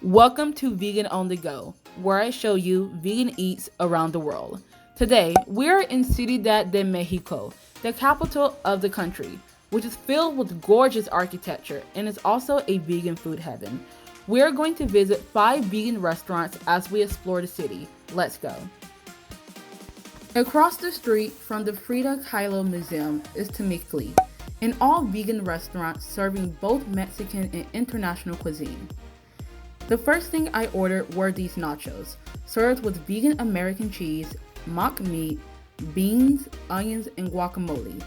Welcome to Vegan on the Go, where I show you vegan eats around the world. Today, we're in Ciudad de Mexico, the capital of the country, which is filled with gorgeous architecture and is also a vegan food heaven. We're going to visit 5 vegan restaurants as we explore the city. Let's go. Across the street from the Frida Kahlo Museum is Temixli, an all-vegan restaurant serving both Mexican and international cuisine. The first thing I ordered were these nachos, served with vegan American cheese, mock meat, beans, onions, and guacamole.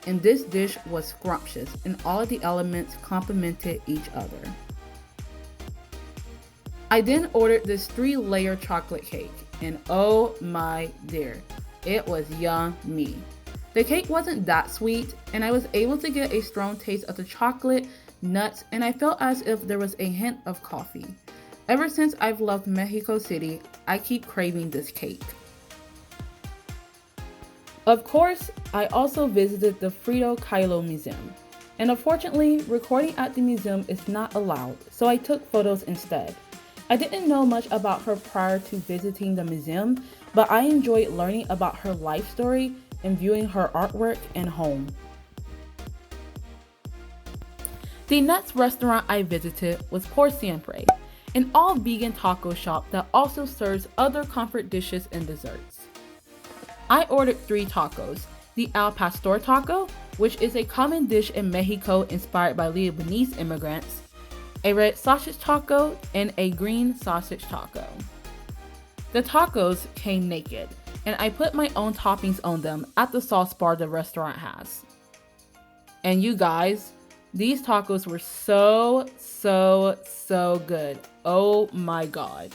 And this dish was scrumptious, and all of the elements complemented each other. I then ordered this 3-layer chocolate cake, and oh my dear, it was yummy. The cake wasn't that sweet, and I was able to get a strong taste of the chocolate, nuts, and I felt as if there was a hint of coffee. Ever since I've loved Mexico City, I keep craving this cake. Of course, I also visited the Frida Kahlo Museum, and unfortunately, recording at the museum is not allowed, so I took photos instead. I didn't know much about her prior to visiting the museum, but I enjoyed learning about her life story and viewing her artwork and home. The next restaurant I visited was Por Siempre, an all-vegan taco shop that also serves other comfort dishes and desserts. I ordered 3 tacos, the al pastor taco, which is a common dish in Mexico inspired by Lebanese immigrants, a red sausage taco, and a green sausage taco. The tacos came naked, and I put my own toppings on them at the sauce bar the restaurant has. And you guys, these tacos were so good. Oh my god.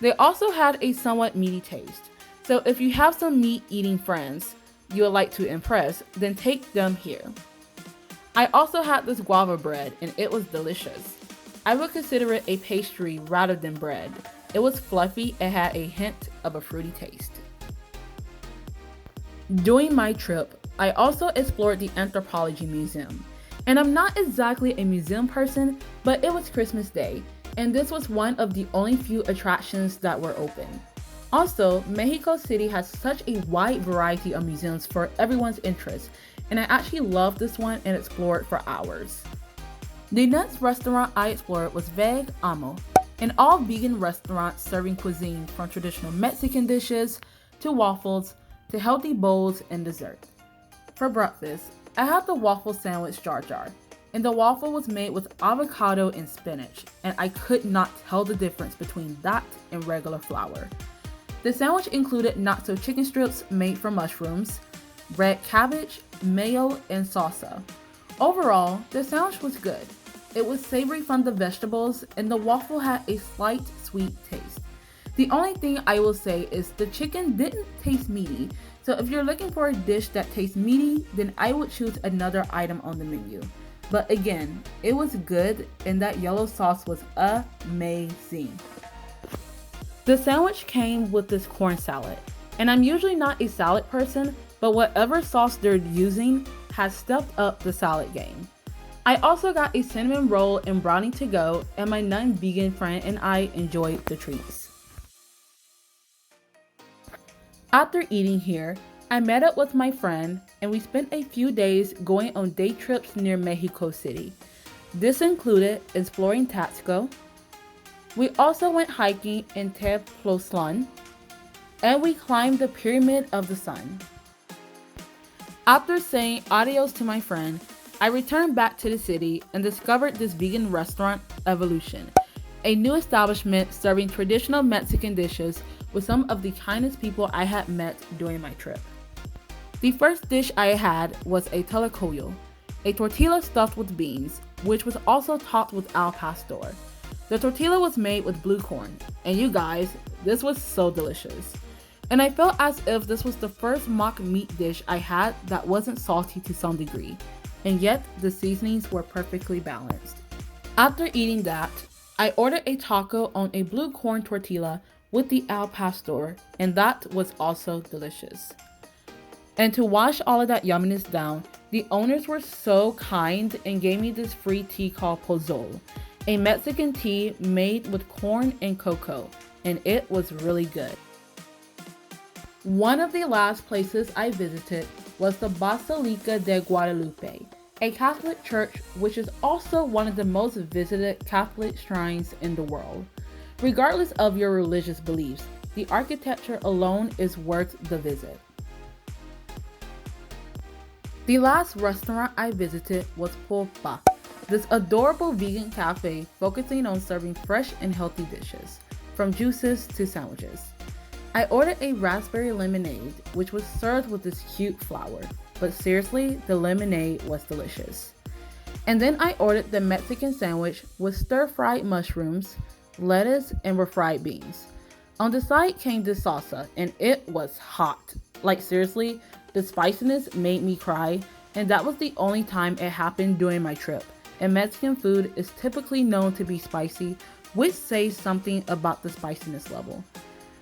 They also had a somewhat meaty taste, so if you have some meat-eating friends you would like to impress, then take them here. I also had this guava bread, and it was delicious. I would consider it a pastry rather than bread. It was fluffy and had a hint of a fruity taste. During my trip, I also explored the Anthropology Museum. And I'm not exactly a museum person, but it was Christmas Day, and this was one of the only few attractions that were open. Also, Mexico City has such a wide variety of museums for everyone's interest, and I actually loved this one and explored for hours. The next restaurant I explored was Veg Amo, an all-vegan restaurant serving cuisine from traditional Mexican dishes to waffles to healthy bowls and dessert. For breakfast, I had the waffle sandwich Jar Jar, and the waffle was made with avocado and spinach, and I could not tell the difference between that and regular flour. The sandwich included nacho chicken strips made from mushrooms, red cabbage, mayo, and salsa. Overall, the sandwich was good. It was savory from the vegetables, and the waffle had a slight sweet taste. The only thing I will say is the chicken didn't taste meaty, so if you're looking for a dish that tastes meaty, then I would choose another item on the menu. But again, it was good, and that yellow sauce was amazing. The sandwich came with this corn salad, and I'm usually not a salad person, but whatever sauce they're using has stepped up the salad game. I also got a cinnamon roll and brownie to go, and my non-vegan friend and I enjoyed the treats. After eating here, I met up with my friend and we spent a few days going on day trips near Mexico City. This included exploring Taxco. We also went hiking in Tlacoyos, and we climbed the Pyramid of the Sun. After saying adios to my friend, I returned back to the city and discovered this vegan restaurant, Evolution, a new establishment serving traditional Mexican dishes with some of the kindest people I had met during my trip. The first dish I had was a Tlacoyo, a tortilla stuffed with beans, which was also topped with al pastor. The tortilla was made with blue corn, and you guys, this was so delicious. And I felt as if this was the first mock meat dish I had that wasn't salty to some degree, and yet the seasonings were perfectly balanced. After eating that, I ordered a taco on a blue corn tortilla with the al pastor, and that was also delicious. And to wash all of that yumminess down, the owners were so kind and gave me this free tea called pozole. a Mexican tea made with corn and cocoa, and it was really good. One of the last places I visited was the Basilica de Guadalupe, a Catholic church which is also one of the most visited Catholic shrines in the world. Regardless of your religious beliefs, the architecture alone is worth the visit. The last restaurant I visited was Pulpa, this adorable vegan cafe focusing on serving fresh and healthy dishes, from juices to sandwiches. I ordered a raspberry lemonade, which was served with this cute flower, but seriously, the lemonade was delicious. And then I ordered the Mexican sandwich with stir-fried mushrooms, lettuce, and refried beans. On the side came this salsa, and it was hot. Like seriously, the spiciness made me cry, and that was the only time it happened during my trip. And Mexican food is typically known to be spicy, which says something about the spiciness level.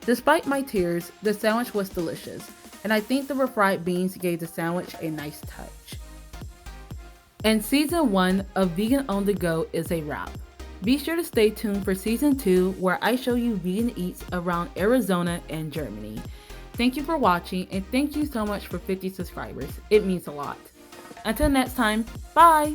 Despite my tears, the sandwich was delicious, and I think the refried beans gave the sandwich a nice touch. And season 1 of Vegan on the Go is a wrap. Be sure to stay tuned for season 2, where I show you vegan eats around Arizona and Germany. Thank you for watching, and thank you so much for 50 subscribers. It means a lot. Until next time, bye!